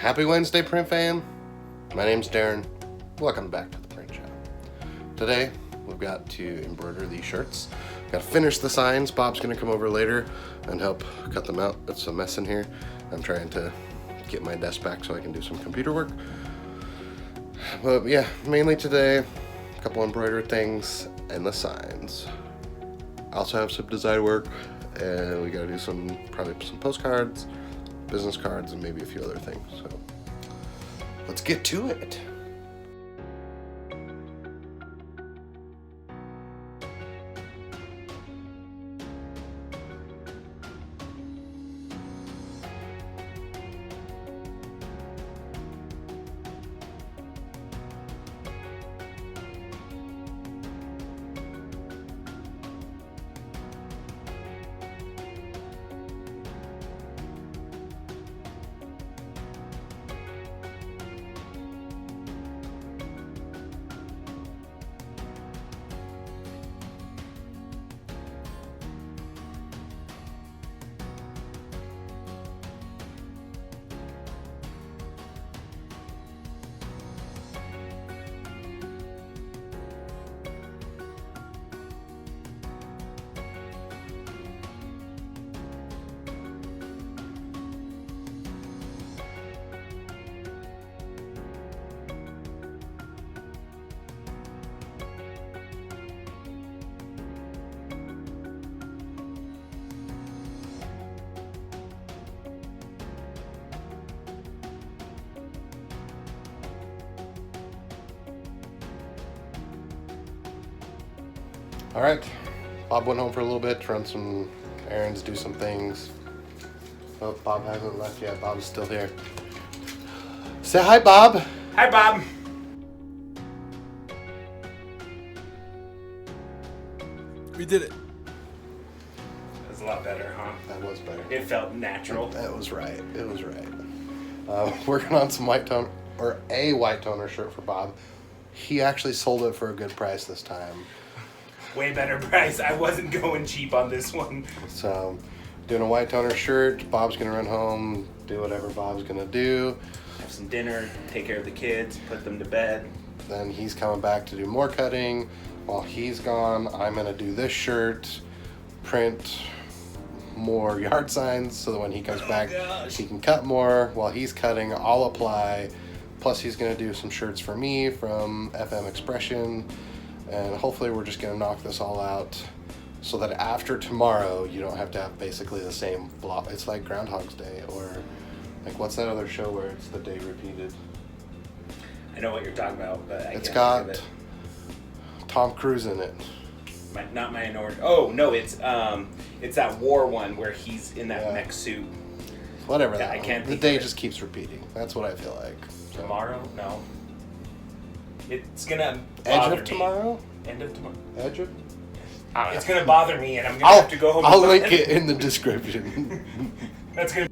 Happy Wednesday, print fan. My name's Darren. Welcome back to the print shop. Today, we've got to embroider these shirts. Got to finish the signs. Bob's going to come over later and help cut them out. It's a mess in here. I'm trying to get my desk back so I can do some computer work. But yeah, mainly today, a couple embroidered things and the signs. I also have some design work, and we got to do probably some postcards, business cards, and maybe a few other things. So let's get to it. All right, Bob went home for a little bit to run some errands, do some things. Oh, Bob hasn't left yet. Bob's still here. Say hi, Bob. Hi, Bob. We did it. That was a lot better, huh? That was better. It felt natural. That was right. It was right. Working on some a white toner shirt for Bob. He actually sold it for a good price this time. Way better price. I wasn't going cheap on this one. So, doing a white toner shirt. Bob's gonna run home, do whatever Bob's gonna do. Have some dinner, take care of the kids, put them to bed. Then he's coming back to do more cutting. While he's gone, I'm gonna do this shirt, print more yard signs so that when he comes back, he can cut more. While he's cutting, I'll apply. Plus, he's gonna do some shirts for me from FM Expression. And hopefully we're just gonna knock this all out so that after tomorrow, you don't have to have basically the same block. It's like Groundhog's Day, or like, what's that other show where it's the day repeated? I know what you're talking about, but It's can't got think of Tom Cruise in it. it. Not Minority. Oh no, it's that war one where he's in that mech suit. Whatever Yeah, that I one. can't The think day of it. just keeps repeating. That's what I feel like. So. Tomorrow? No. It's gonna Edge bother of me. tomorrow? End of tomorrow. Edge of? It's gonna bother me, and I'm gonna have to go home. I'll and link it in the description. That's gonna.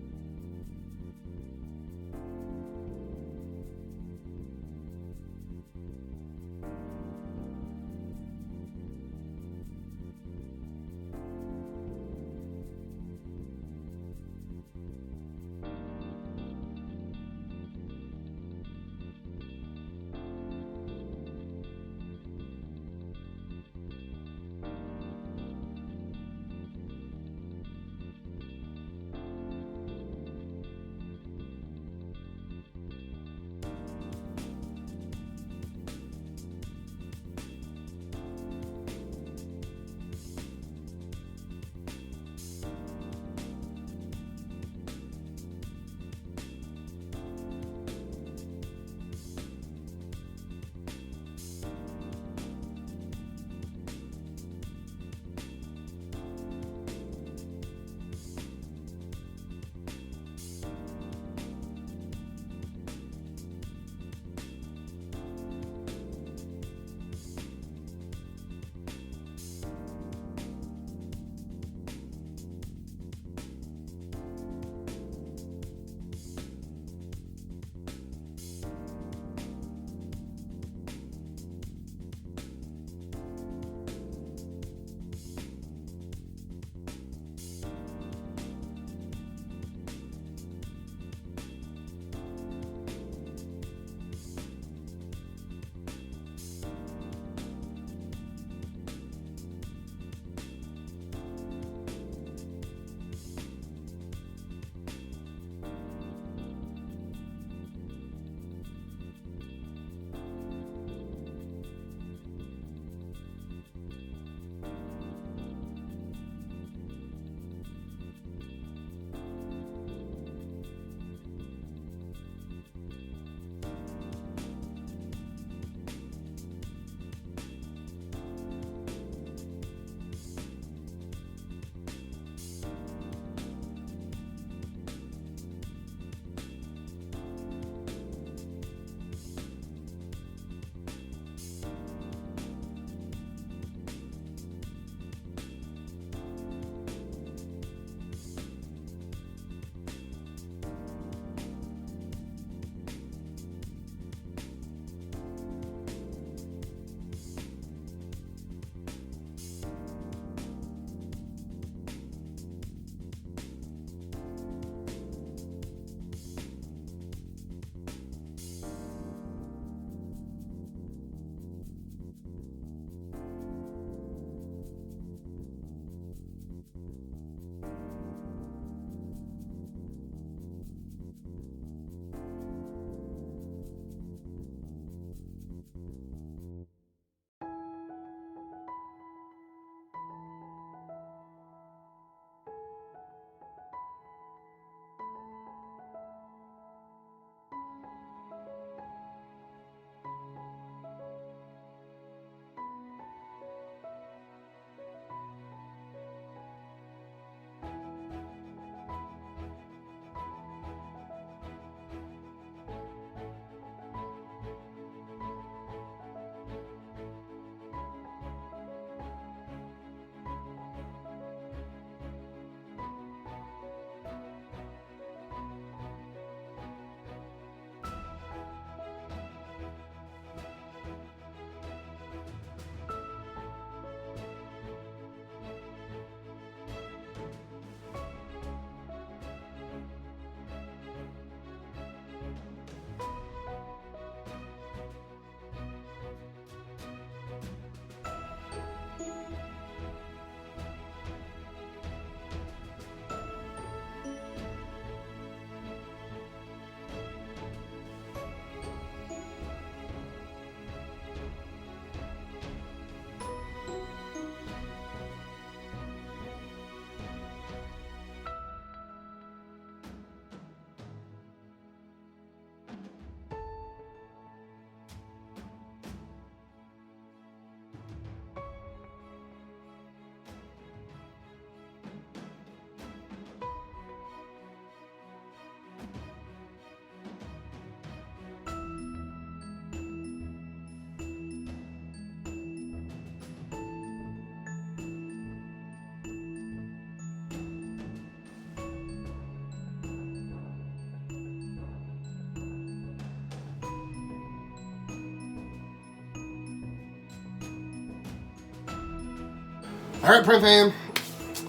Alright, print fam.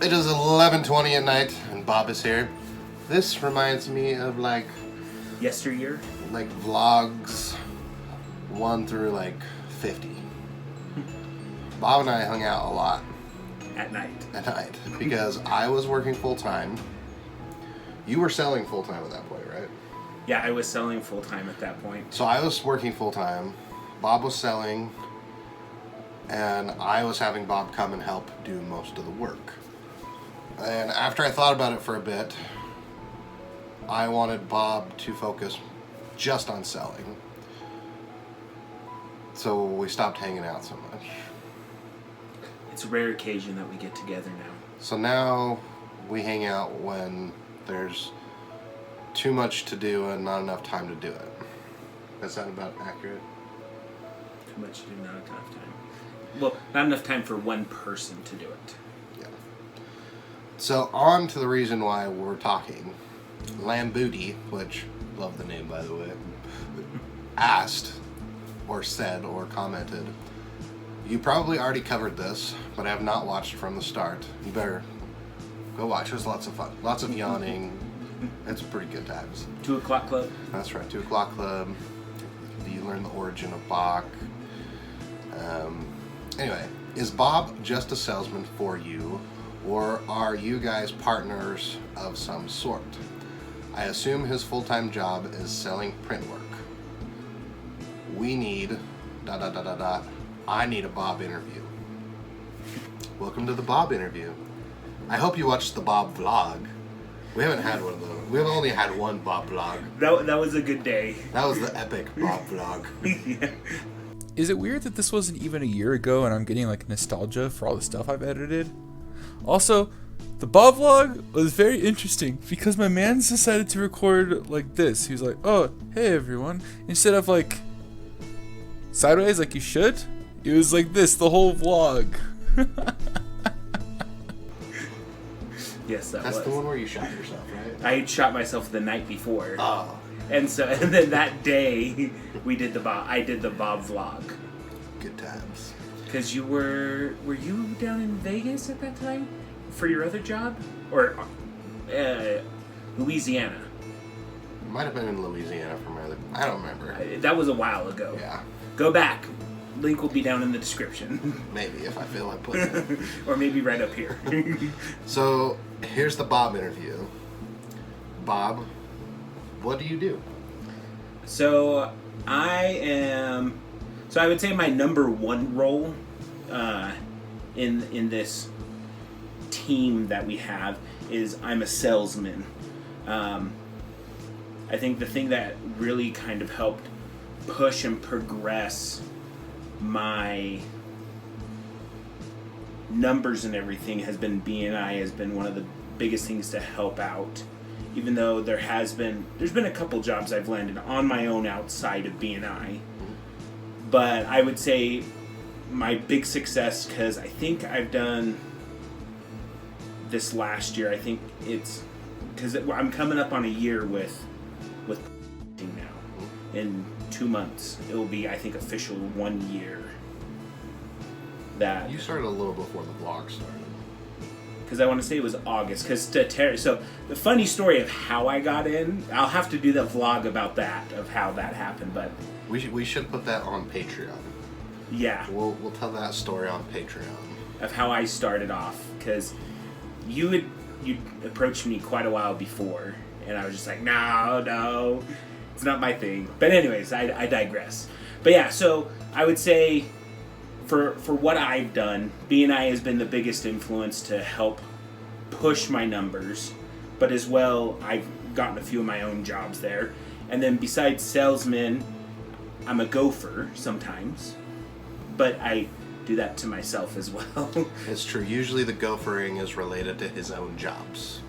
It is 11:20 at night and Bob is here. This reminds me of like Yesteryear? like vlogs 1 through like 50. Bob and I hung out a lot At night. because I was working full time. You were selling full time at that point, right? Yeah, I was selling full time at that point. So I was working full time. Bob was selling, and I was having Bob come and help do most of the work. And after I thought about it for a bit, I wanted Bob to focus just on selling. So we stopped hanging out so much. It's a rare occasion that we get together now. So now we hang out when there's too much to do and not enough time to do it. Does that sound about accurate? Too much to do, not enough time. Well, not enough time for one person to do it. Yeah. So on to the reason why we're talking. Lambooty, which, love the name by the way, asked or said or commented, you probably already covered this, but I have not watched from the start. You better go watch. It was lots of fun. Lots of yawning. It's pretty good times. 2 o'clock club? That's right, 2 o'clock club. You learn the origin of Bach. Anyway, is Bob just a salesman for you, or are you guys partners of some sort? I assume his full-time job is selling print work. We need ... I need a Bob interview. Welcome to the Bob interview. I hope you watched the Bob vlog. We haven't had one of those. We've only had one Bob vlog. That was a good day. That was the epic Bob vlog. Yeah. Is it weird that this wasn't even a year ago and I'm getting like nostalgia for all the stuff I've edited? Also, the Bob vlog was very interesting because my man's decided to record like this. He was like, oh, hey everyone. Instead of like sideways like you should, it was like this the whole vlog. Yes, That's was. the one where you shot yourself, right? I had shot myself the night before. Oh, And then that day I did the Bob vlog. good times. Cause were you down in Vegas at that time for your other job, or Louisiana? Might have been in Louisiana for my other. I don't remember. That was a while ago. Yeah, Go back. Link will be down in the description, maybe if I feel like putting it. or maybe right up here. So here's the Bob interview. Bob, what do you do? So I would say my number one role in this team that we have is I'm a salesman. I think the thing that really kind of helped push and progress my numbers and everything has been BNI has been one of the biggest things to help out. Even though there's been a couple jobs I've landed on my own outside of BNI, but I would say my big success, because I think I've done this last year. I think it's because I'm coming up on a year with now. In 2 months, it will be, I think, official 1 year. That You started a little before the vlog started. because I want to say it was August. Because so the funny story of how I got in, I'll have to do the vlog about that, of how that happened. But We should put that on Patreon. yeah, We'll tell that story on Patreon. of how I started off. Because you approached me quite a while before, and I was just like, no, it's not my thing. But anyways, I digress. But yeah, so I would say for what I've done, BNI has been the biggest influence to help push my numbers, but as well, I've gotten a few of my own jobs there. And then besides salesman, I'm a gopher sometimes, but I do that to myself as well. It's true. Usually the gophering is related to his own jobs.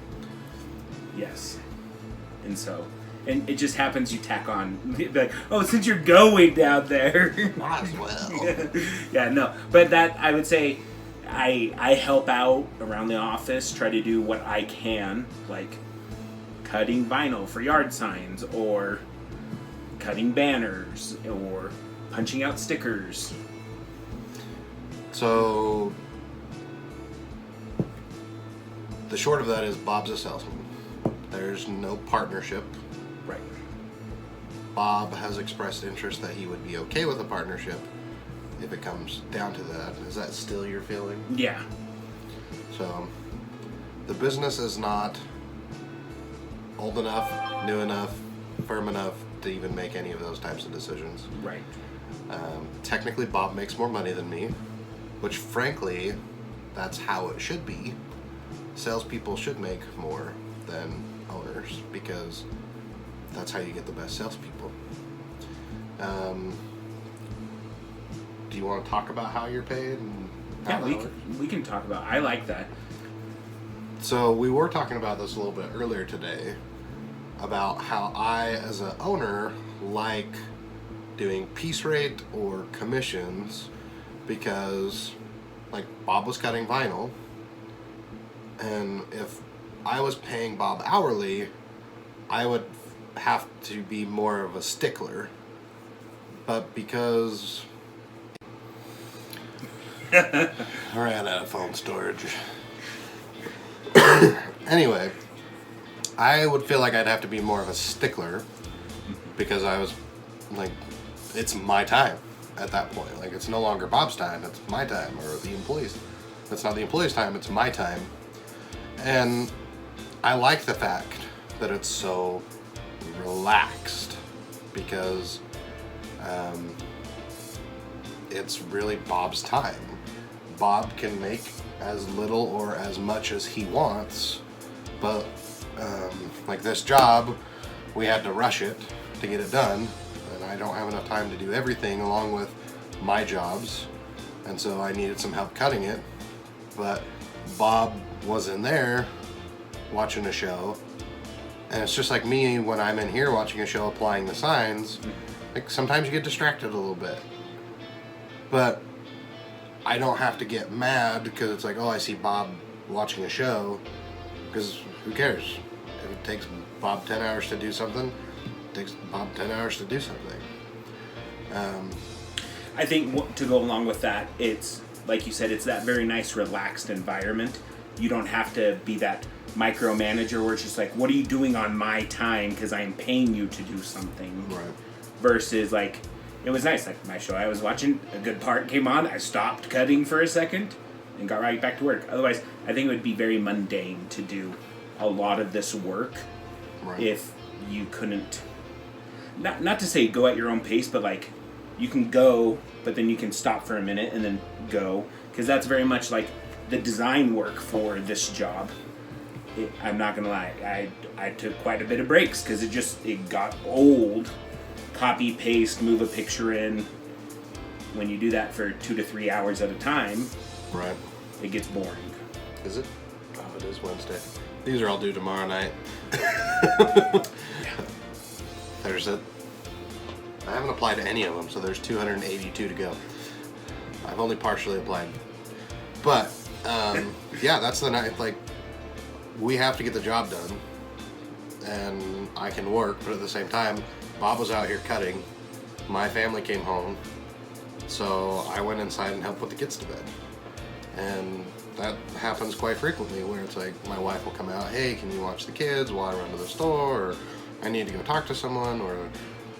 Yes. And it just happens you tack on, like, oh, since you're going down there. Might as well. Yeah, no. But that, I would say, I help out around the office, try to do what I can, like cutting vinyl for yard signs, or cutting banners, or punching out stickers. So, the short of that is Bob's a salesman. There's no partnership. Right. Bob has expressed interest that he would be okay with a partnership if it comes down to that. Is that still your feeling? Yeah. So, the business is not old enough, new enough, firm enough to even make any of those types of decisions. Right. Technically, Bob makes more money than me, which frankly, that's how it should be. Salespeople should make more than owners because that's how you get the best salespeople. Do you want to talk about how you're paid? And how Yeah, that works? we can talk about. I like that. So we were talking about this a little bit earlier today about how I, as an owner, like doing piece rate or commissions because, like, Bob was cutting vinyl, and if I was paying Bob hourly, I would have to be more of a stickler. But because I ran out of phone storage. Anyway, I would feel like I'd have to be more of a stickler because I was like, it's my time at that point. Like, it's no longer Bob's time, it's my time, or the employees. It's not the employee's time, it's my time. And I like the fact that it's so relaxed because it's really Bob's time. Bob can make as little or as much as he wants, but like this job, we had to rush it to get it done, and I don't have enough time to do everything along with my jobs, and so I needed some help cutting it. But Bob was in there watching a show, and it's just like me when I'm in here watching a show applying the signs. Like, sometimes you get distracted a little bit, but I don't have to get mad because it's like, oh, I see Bob watching a show, because who cares? If it takes Bob 10 hours to do something, it takes Bob 10 hours to do something. I think to go along with that, it's, like you said, it's that very nice, relaxed environment. You don't have to be that micromanager where it's just like, what are you doing on my time because I'm paying you to do something? Right. Versus, like, it was nice. Like, my show I was watching, a good part came on, I stopped cutting for a second and got right back to work. Otherwise, I think it would be very mundane to do a lot of this work if you couldn't, not to say go at your own pace, but like, you can go, but then you can stop for a minute and then go, because that's very much like the design work for this job. I'm not gonna lie, I took quite a bit of breaks because it got old. Copy, paste, move a picture in. When you do that for 2 to 3 hours at a time, Right. it gets boring. Is it? Oh, it is Wednesday. These are all due tomorrow night. There's it. I haven't applied to any of them, so there's 282 to go. I've only partially applied. But, yeah, that's the night. Like, we have to get the job done. And I can work, but at the same time, Bob was out here cutting. My family came home. So I went inside and helped put the kids to bed. And that happens quite frequently where it's like my wife will come out, hey, can you watch the kids while I run to the store? Or I need to go talk to someone, or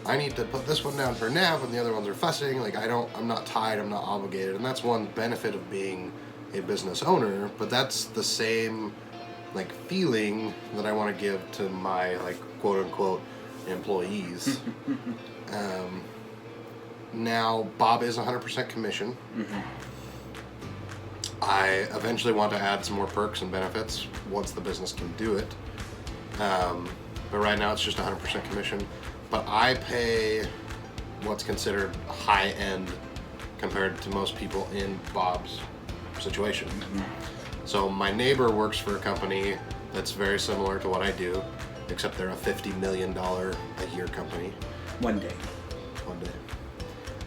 I need to put this one down for a nap and the other ones are fussing. Like, I'm not tied, I'm not obligated. And that's one benefit of being a business owner, but that's the same like feeling that I want to give to my like quote unquote employees. Now Bob is 100% commission. Mm-hmm. I eventually want to add some more perks and benefits once the business can do it. But right now it's just 100% commission. But I pay what's considered high end compared to most people in Bob's situation. Mm-hmm. So my neighbor works for a company that's very similar to what I do, except they're a $50 million a year company. One day.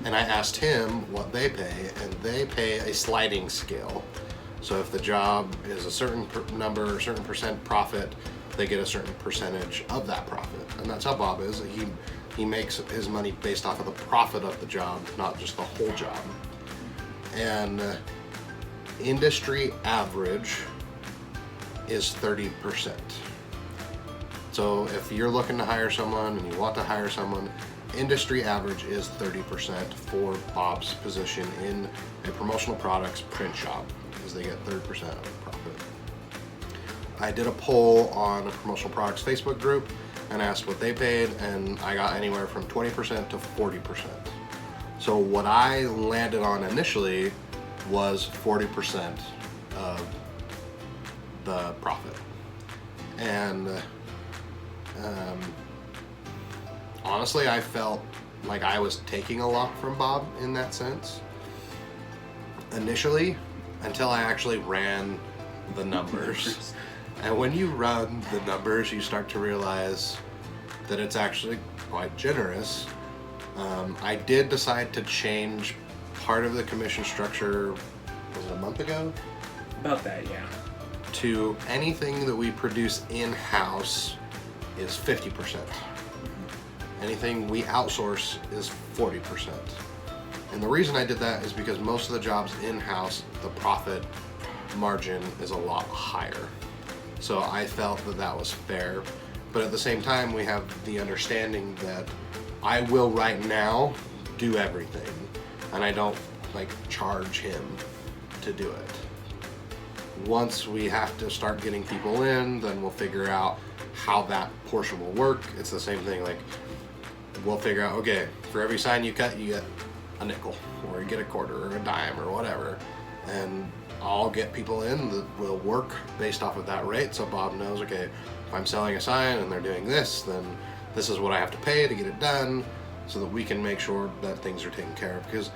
And I asked him what they pay, and they pay a sliding scale. So if the job is a certain number or certain percent profit, they get a certain percentage of that profit. And that's how Bob is. He makes his money based off of the profit of the job, not just the whole job. And industry average is 30%. So if you're looking to hire someone and you want to hire someone, industry average is 30% for Bob's position in a promotional products print shop, because they get 30% of the profit. I did a poll on a promotional products Facebook group and asked what they paid, and I got anywhere from 20% to 40%. So what I landed on initially was 40% of the profit. And honestly, I felt like I was taking a lot from Bob in that sense initially, until I actually ran the numbers. And when you run the numbers, you start to realize that it's actually quite generous. I did decide to change part of the commission structure, was it a month ago? About that, yeah. To anything that we produce in-house is 50%. Anything we outsource is 40%. And the reason I did that is because most of the jobs in-house, the profit margin is a lot higher. So I felt that that was fair. But at the same time, we have the understanding that I will right now do everything, and I don't charge him to do it. Once we have to start getting people in, then we'll figure out how that portion will work. It's the same thing, we'll figure out, okay, for every sign you cut, you get a nickel, or you get a quarter, or a dime, or whatever. And I'll get people in that will work based off of that rate, so Bob knows, okay, if I'm selling a sign and they're doing this, then this is what I have to pay to get it done, so that we can make sure that things are taken care of. Because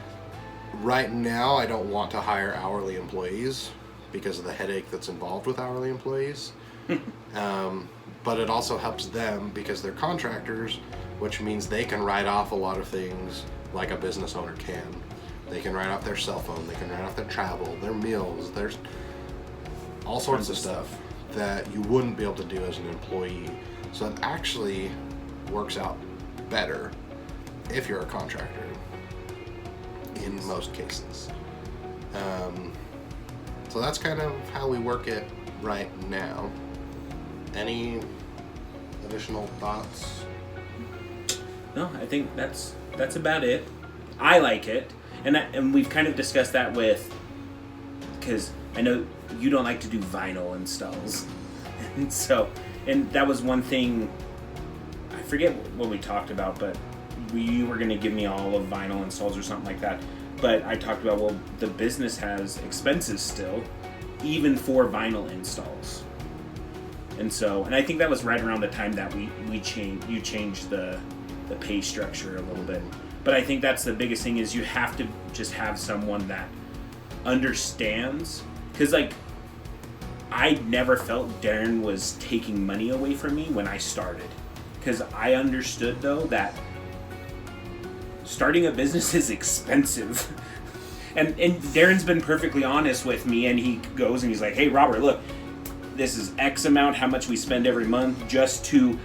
right now, I don't want to hire hourly employees because of the headache that's involved with hourly employees. But it also helps them because they're contractors, which means they can write off a lot of things like a business owner can. They can write off their cell phone, they can write off their travel, their meals, there's all sorts of stuff that you wouldn't be able to do as an employee. So it actually works out better if you're a contractor in most cases. So that's kind of how we work it right now. Any additional thoughts? No, I think that's about it. I like it, and we've kind of discussed that with, because I know you don't like to do vinyl installs, and that was one thing. I forget what we talked about, but you were going to give me all of vinyl installs or something like that. But I talked about, well, the business has expenses still, even for vinyl installs. And I think that was right around the time that you changed the pay structure a little bit. But I think that's the biggest thing, is you have to just have someone that understands. Because I never felt Darren was taking money away from me when I started. Because I understood, though, that starting a business is expensive. and Darren's been perfectly honest with me, and he goes and he's like, hey, Robert, look, this is X amount, how much we spend every month just to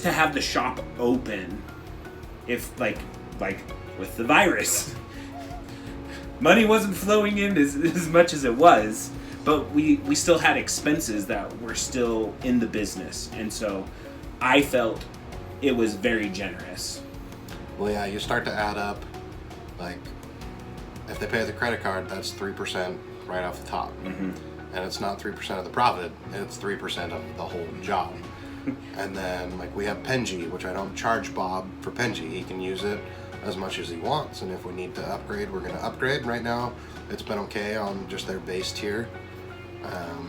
have the shop open. If like with the virus, money wasn't flowing in as much as it was, but we still had expenses that were still in the business, and so I felt it was very generous. Well, yeah, you start to add up, if they pay with a credit card, that's 3% right off the top. Mm-hmm. And it's not 3% of the profit, it's 3% of the whole job. And then we have Penji, which I don't charge Bob for Penji. He can use it as much as he wants, and if we need to upgrade, we're going to upgrade. Right now, it's been okay on just their base tier.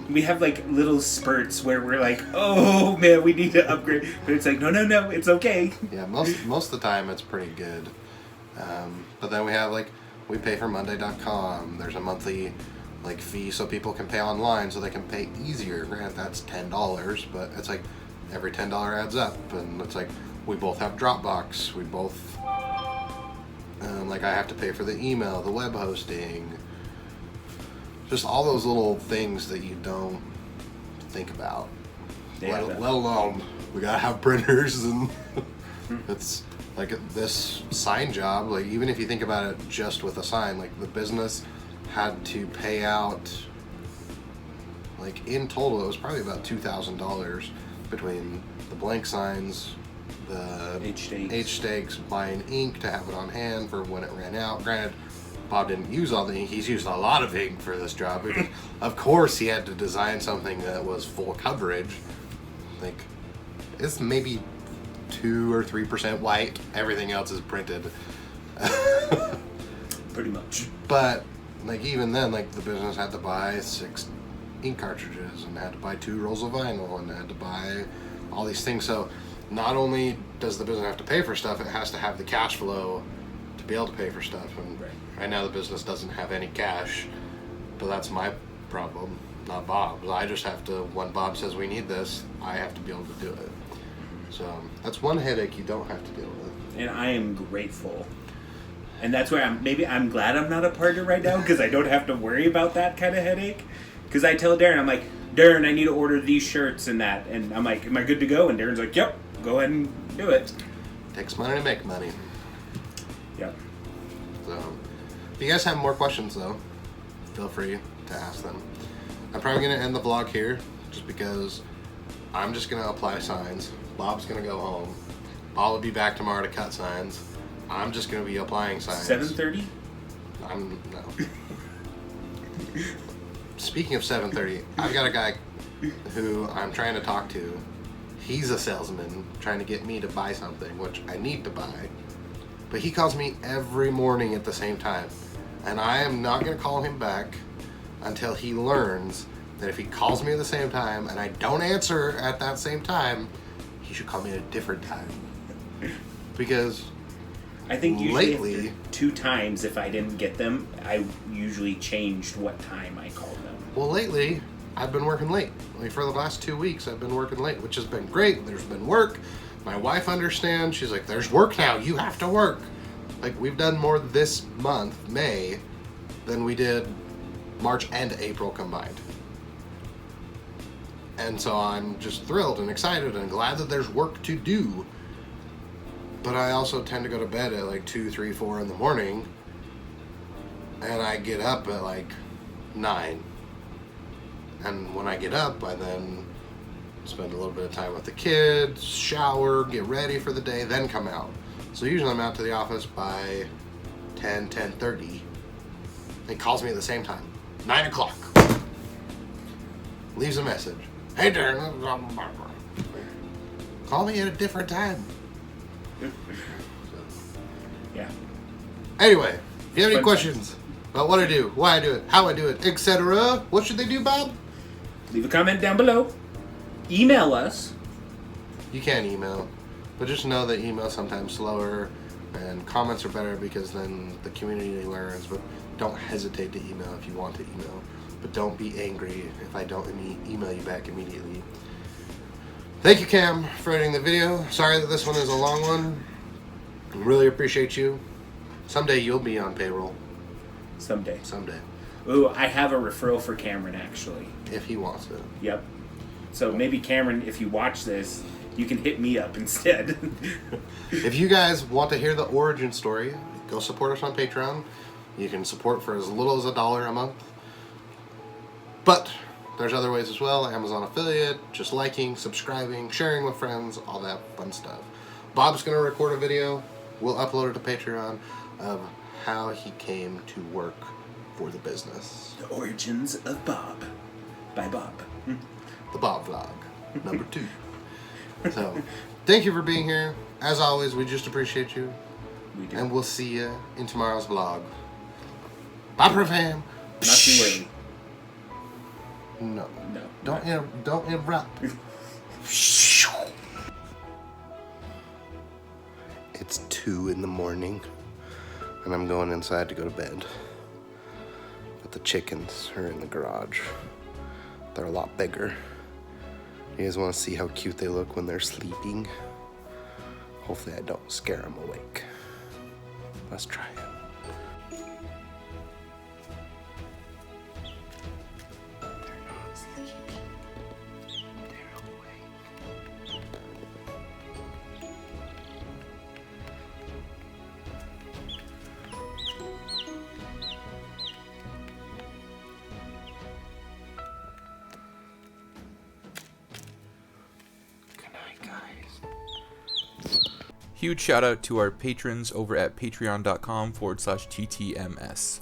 We have little spurts where we're like, oh man, we need to upgrade, but it's no, it's okay. Yeah, most of the time it's pretty good. But then we have we pay for Monday.com. There's a monthly fee so people can pay online so they can pay easier. Granted, that's $10, but it's every $10 adds up, and it's we both have Dropbox. We both I have to pay for the email, the web hosting, just all those little things that you don't think about. Let alone we gotta have printers, and it's this sign job. Even if you think about it, just with a sign, the business had to pay out Like in total, it was probably about $2,000 between the blank signs, the H stakes, buying ink to have it on hand for when it ran out. Granted, Bob didn't use all the ink. He's used a lot of ink for this job because, of course, he had to design something that was full coverage. Like, it's maybe 2 or 3% white. Everything else is printed. Pretty much. But, like, even then, like, the business had to buy 6 ink cartridges and had to buy 2 rolls of vinyl and had to buy all these things. So, not only does the business have to pay for stuff, it has to have the cash flow to be able to pay for stuff. And right now, the business doesn't have any cash, but that's my problem, not Bob's. I just have to, when Bob says we need this, I have to be able to do it. So, that's one headache you don't have to deal with. And I am grateful. And that's where I'm glad I'm not a partner right now, because I don't have to worry about that kind of headache. Because I tell Darren, I'm like, Darren, I need to order these shirts and that. And I'm like, am I good to go? And Darren's like, yep, go ahead and do it. Takes money to make money. Yep. So, if you guys have more questions, though, feel free to ask them. I'm probably going to end the vlog here, just because I'm just going to apply signs. Bob's going to go home. Bob will be back tomorrow to cut signs. I'm just going to be applying signs. 7:30? No. Speaking of 7:30, I've got a guy who I'm trying to talk to. He's a salesman trying to get me to buy something, which I need to buy. But he calls me every morning at the same time. And I am not going to call him back until he learns that if he calls me at the same time and I don't answer at that same time, he should call me at a different time. Because I think usually lately, after 2 times, if I didn't get them, I usually changed what time I called them. well, lately, I've been working late. Like for the last 2 weeks, I've been working late, which has been great. There's been work. My wife understands. She's like, there's work now. You have to work. Like, we've done more this month, May, than we did March and April combined. And so I'm just thrilled and excited and glad that there's work to do. But I also tend to go to bed at like 2, 3, 4 in the morning. And I get up at like 9. And when I get up, I then spend a little bit of time with the kids, shower, get ready for the day, then come out. So usually I'm out to the office by 10:30. He calls me at the same time, 9 o'clock. Leaves a message. Hey, Darren. Call me at a different time. Yeah. Anyway, if you have any questions about what I do, why I do it, how I do it, etc., what should they do, Bob? Leave a comment down below. Email us. You can email, but just know that email's sometimes slower and comments are better because then the community learns. But don't hesitate to email if you want to email. But don't be angry if I don't email you back immediately. Thank you, Cam, for editing the video. Sorry that this one is a long one. Really appreciate you. Someday you'll be on payroll. Someday. Ooh, I have a referral for Cameron, actually. if he wants it. Yep. So maybe Cameron, if you watch this, you can hit me up instead. If you guys want to hear the origin story, go support us on Patreon. You can support for as little as $1 a month. But there's other ways as well. Amazon affiliate, just liking, subscribing, sharing with friends, all that fun stuff. Bob's going to record a video. We'll upload it to Patreon of how he came to work for the business. The Origins of Bob. By Bob. The Bob Vlog, number 2. So, thank you for being here. As always, we just appreciate you. We do. And we'll see you in tomorrow's vlog. Bye, fam. Not too early. No. No. Don't interrupt. It's 2 in the morning, and I'm going inside to go to bed. But the chickens are in the garage. They're a lot bigger. You guys want to see how cute they look when they're sleeping? Hopefully I don't scare them awake. Let's try it. Huge shout out to our patrons over at patreon.com/TTMS.